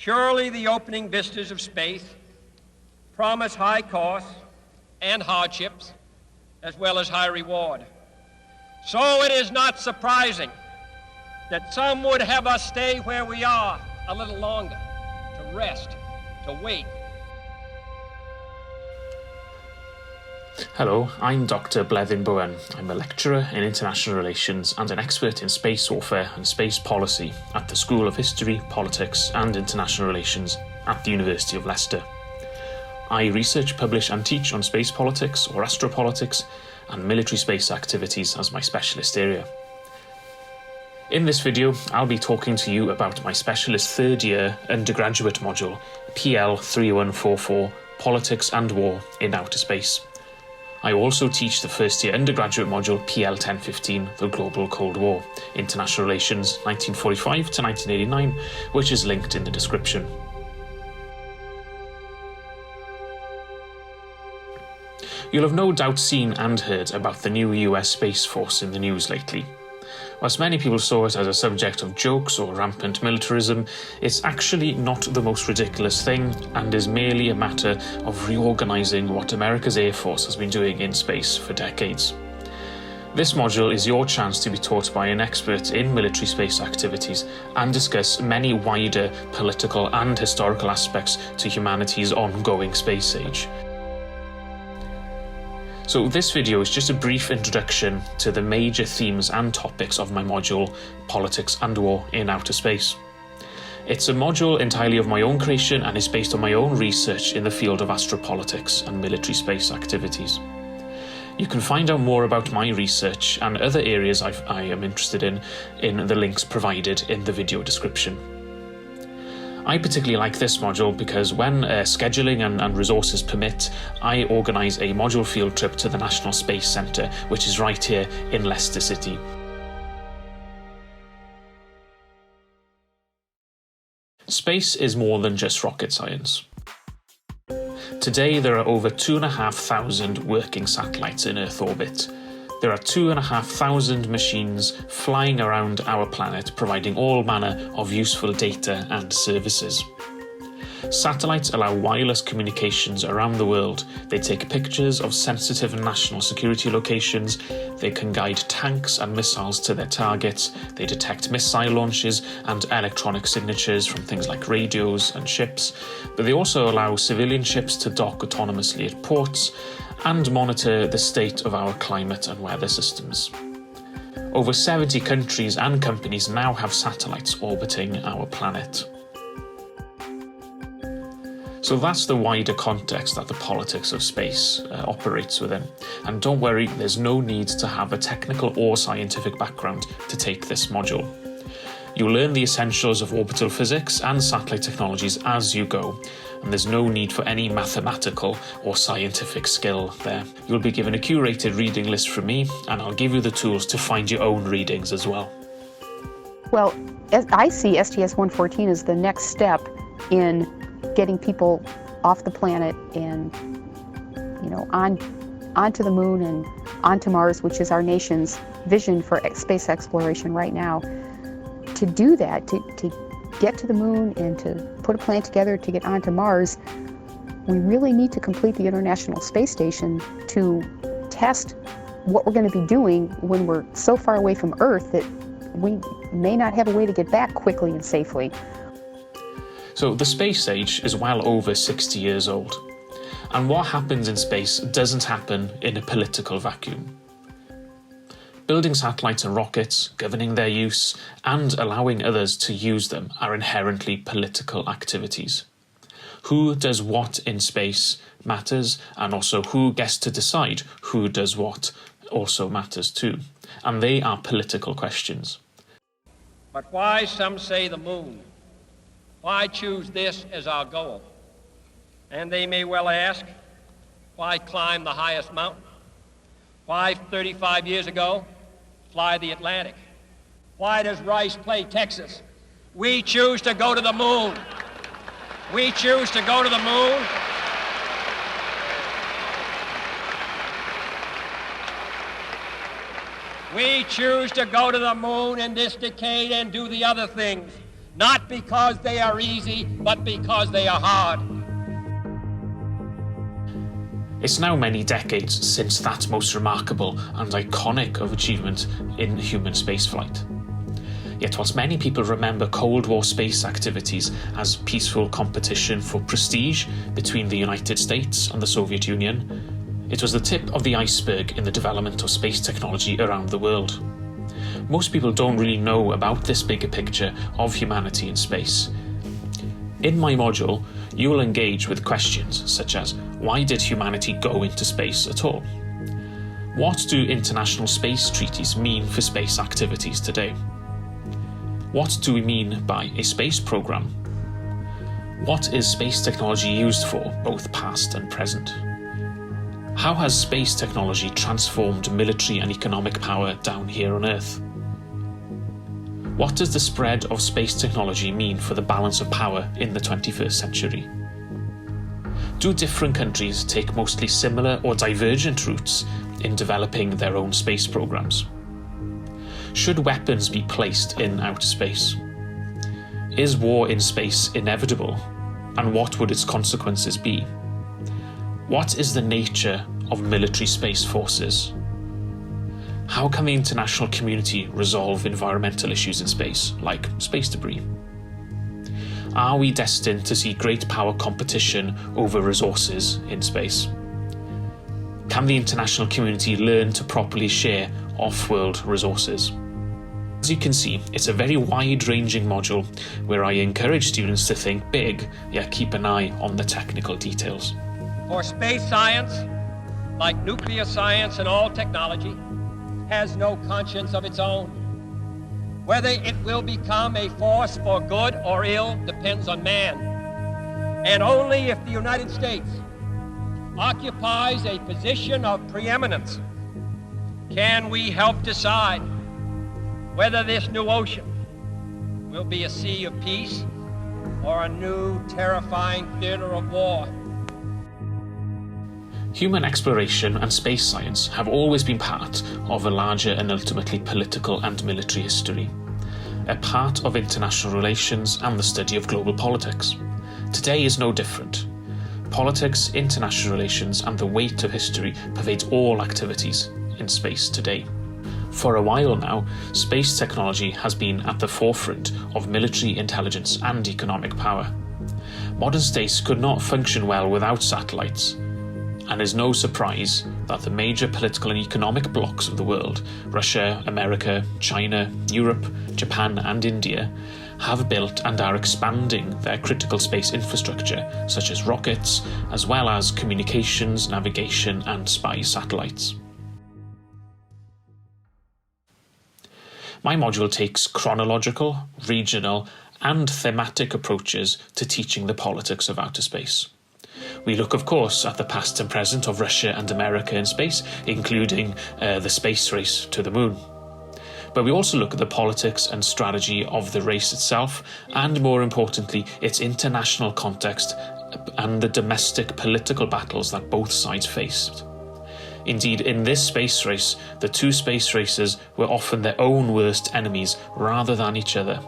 Surely the opening vistas of space promise high costs and hardships, as well as high reward. So it is not surprising that some would have us stay where we are a little longer, to rest, to wait. Hello, I'm Dr Bleddyn Bowen. I'm a lecturer in international relations and an expert in space warfare and space policy at the School of History, Politics and International Relations at the University of Leicester. I research, publish and teach on space politics or astropolitics and military space activities as my specialist area. In this video, I'll be talking to you about my specialist third-year undergraduate module, PL3144 Politics and War in Outer Space. I also teach the first-year undergraduate module, PL1015, The Global Cold War, International Relations 1945 to 1989, which is linked in the description. You'll have no doubt seen and heard about the new US Space Force in the news lately. Whilst many people saw it as a subject of jokes or rampant militarism, it's actually not the most ridiculous thing and is merely a matter of reorganising what America's Air Force has been doing in space for decades. This module is your chance to be taught by an expert in military space activities and discuss many wider political and historical aspects to humanity's ongoing space age. So this video is just a brief introduction to the major themes and topics of my module, Politics and War in Outer Space. It's a module entirely of my own creation and is based on my own research in the field of astropolitics and military space activities. You can find out more about my research and other areas I am interested in the links provided in the video description. I particularly like this module because when scheduling and resources permit, I organise a module field trip to the National Space Centre, which is right here in Leicester City. Space is more than just rocket science. Today there are over 2,500 working satellites in Earth orbit. There are 2,500 machines flying around our planet, providing all manner of useful data and services. Satellites allow wireless communications around the world. They take pictures of sensitive national security locations. They can guide tanks and missiles to their targets. They detect missile launches and electronic signatures from things like radios and ships. But they also allow civilian ships to dock autonomously at ports and monitor the state of our climate and weather systems. Over 70 countries and companies now have satellites orbiting our planet. So that's the wider context that the politics of space operates within. And don't worry, there's no need to have a technical or scientific background to take this module. You'll learn the essentials of orbital physics and satellite technologies as you go, and there's no need for any mathematical or scientific skill there. You'll be given a curated reading list from me, and I'll give you the tools to find your own readings as well. Well, I see STS-114 as the next step in getting people off the planet and, onto the moon and onto Mars, which is our nation's vision for space exploration right now. To do that, to get to the moon and to put a plan together to get onto Mars, we really need to complete the International Space Station to test what we're going to be doing when we're so far away from Earth that we may not have a way to get back quickly and safely. So the space age is well over 60 years old. And what happens in space doesn't happen in a political vacuum. Building satellites and rockets, governing their use, and allowing others to use them are inherently political activities. Who does what in space matters, and also who gets to decide who does what also matters too. And they are political questions. But why, some say, the moon? Why choose this as our goal? And they may well ask, why climb the highest mountain? Why 35 years ago fly the Atlantic? Why does Rice play Texas? We choose to go to the moon. We choose to go to the moon. We choose to go to the moon in this decade and do the other things not because they are easy, but because they are hard. It's now many decades since that most remarkable and iconic of achievement in human spaceflight. Yet whilst many people remember Cold War space activities as peaceful competition for prestige between the United States and the Soviet Union, it was the tip of the iceberg in the development of space technology around the world. Most people don't really know about this bigger picture of humanity in space. In my module, you will engage with questions such as, why did humanity go into space at all? What do international space treaties mean for space activities today? What do we mean by a space program? What is space technology used for, both past and present? How has space technology transformed military and economic power down here on Earth? What does the spread of space technology mean for the balance of power in the 21st century? Do different countries take mostly similar or divergent routes in developing their own space programs? Should weapons be placed in outer space? Is war in space inevitable, and what would its consequences be? What is the nature of military space forces? How can the international community resolve environmental issues in space, like space debris? Are we destined to see great power competition over resources in space? Can the international community learn to properly share off-world resources? As you can see, it's a very wide-ranging module where I encourage students to think big, yet keep an eye on the technical details. For space science, like nuclear science and all technology, has no conscience of its own. Whether it will become a force for good or ill depends on man. And only if the United States occupies a position of preeminence can we help decide whether this new ocean will be a sea of peace or a new terrifying theater of war. Human exploration and space science have always been part of a larger and ultimately political and military history, a part of international relations and the study of global politics. Today is no different. Politics, international relations, and the weight of history pervades all activities in space today. For a while now, space technology has been at the forefront of military intelligence and economic power. Modern states could not function well without satellites, and is no surprise that the major political and economic blocs of the world, Russia, America, China, Europe, Japan and India, have built and are expanding their critical space infrastructure, such as rockets, as well as communications, navigation and spy satellites. My module takes chronological, regional and thematic approaches to teaching the politics of outer space. We look, of course, at the past and present of Russia and America in space, including the space race to the moon. But we also look at the politics and strategy of the race itself, and more importantly, its international context and the domestic political battles that both sides faced. Indeed, in this space race, the two space racers were often their own worst enemies rather than each other.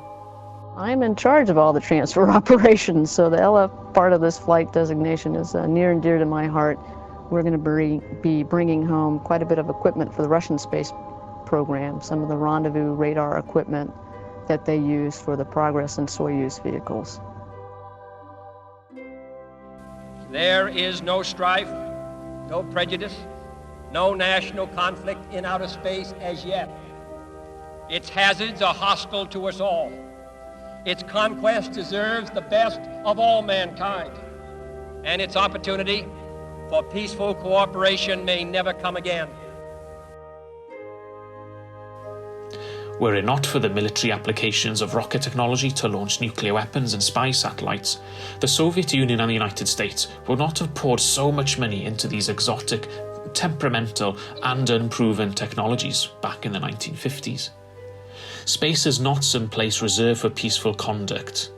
I'm in charge of all the transfer operations, so the LF part of this flight designation is near and dear to my heart. We're going to be bringing home quite a bit of equipment for the Russian space program, some of the rendezvous radar equipment that they use for the Progress and Soyuz vehicles. There is no strife, no prejudice, no national conflict in outer space as yet. Its hazards are hostile to us all. Its conquest deserves the best of all mankind, and its opportunity for peaceful cooperation may never come again. Were it not for the military applications of rocket technology to launch nuclear weapons and spy satellites, the Soviet Union and the United States would not have poured so much money into these exotic, temperamental and unproven technologies back in the 1950s. Space is not some place reserved for peaceful conduct.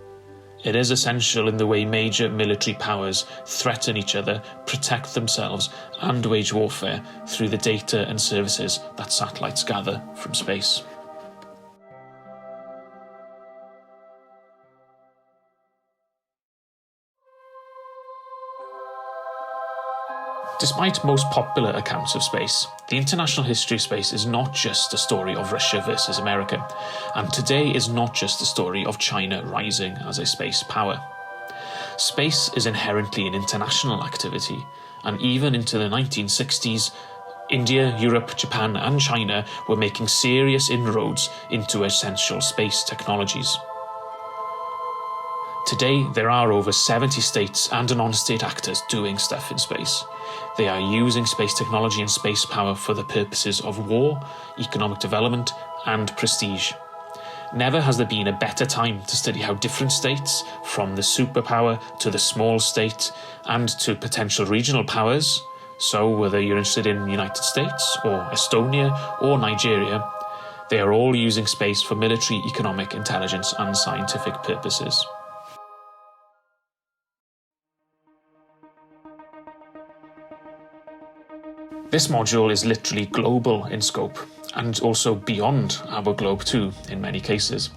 It is essential in the way major military powers threaten each other, protect themselves, and wage warfare through the data and services that satellites gather from space. Despite most popular accounts of space, the international history of space is not just a story of Russia versus America, and today is not just a story of China rising as a space power. Space is inherently an international activity, and even into the 1960s, India, Europe, Japan and China were making serious inroads into essential space technologies. Today, there are over 70 states and non-state actors doing stuff in space. They are using space technology and space power for the purposes of war, economic development, and prestige. Never has there been a better time to study how different states, from the superpower to the small state, and to potential regional powers, so whether you're interested in the United States, or Estonia, or Nigeria, they are all using space for military, economic, intelligence, and scientific purposes. This module is literally global in scope, and also beyond our globe too, in many cases.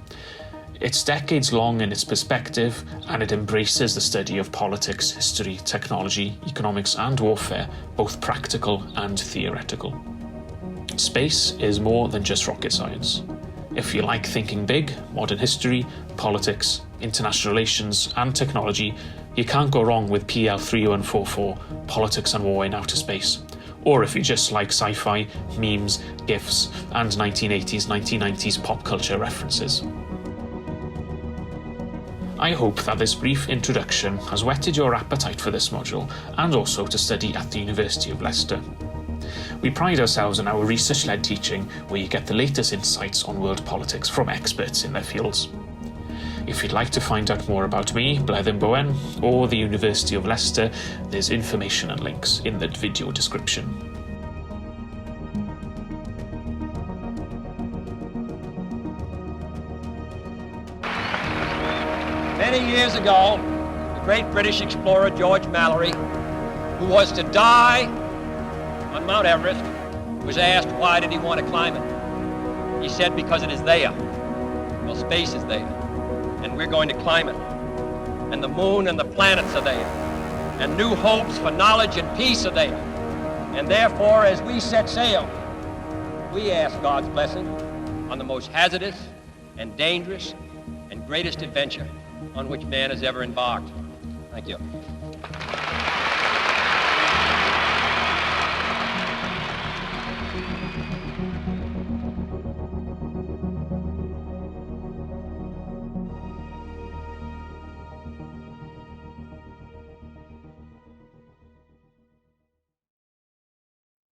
It's decades long in its perspective, and it embraces the study of politics, history, technology, economics and warfare, both practical and theoretical. Space is more than just rocket science. If you like thinking big, modern history, politics, international relations and technology, you can't go wrong with PL3144 Politics and War in Outer Space. Or if you just like sci-fi, memes, GIFs, and 1980s, 1990s pop culture references. I hope that this brief introduction has whetted your appetite for this module and also to study at the University of Leicester. We pride ourselves on our research-led teaching, where you get the latest insights on world politics from experts in their fields. If you'd like to find out more about me, Bleddyn Bowen, or the University of Leicester, there's information and links in the video description. Many years ago, the great British explorer George Mallory, who was to die on Mount Everest, was asked why did he want to climb it. He said, because it is there. Well, space is there. And we're going to climb it. And the moon and the planets are there. And new hopes for knowledge and peace are there. And therefore, as we set sail, we ask God's blessing on the most hazardous and dangerous and greatest adventure on which man has ever embarked. Thank you.